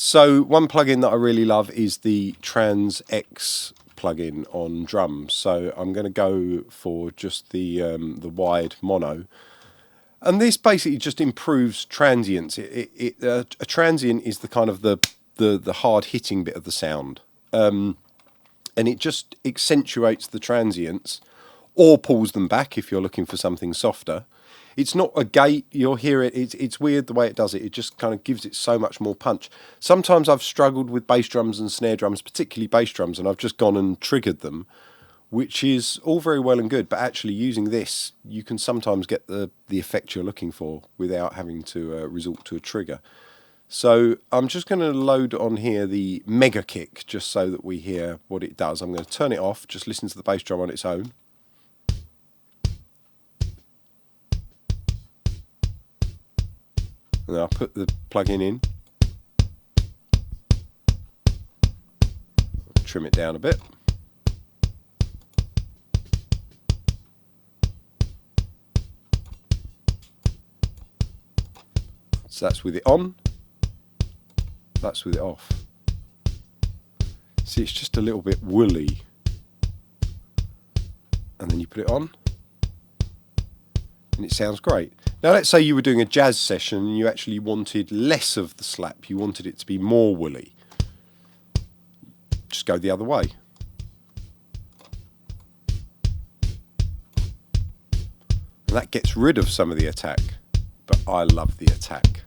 So one plugin that I really love is the TransX plugin on drums. So I'm going to go for just the wide mono, and this basically just improves transients. A transient is the kind of the hard hitting bit of the sound, and it just accentuates the transients or pulls them back if you're looking for something softer. It's not a gate, you'll hear it, it's weird the way it does it, it just kind of gives it so much more punch. Sometimes I've struggled with bass drums and snare drums, particularly bass drums, and I've just gone and triggered them, which is all very well and good, but actually using this, you can sometimes get the effect you're looking for without having to resort to a trigger. So I'm just going to load on here the mega kick, just so that we hear what it does. I'm going to turn it off, just listen to the bass drum on its own. And I'll put the plug-in in. Trim it down a bit. So that's with it on. That's with it off. See, it's just a little bit woolly. And then you put it on, and it sounds great. Now let's say you were doing a jazz session and you actually wanted less of the slap, you wanted it to be more woolly. Just go the other way. And that gets rid of some of the attack, but I love the attack.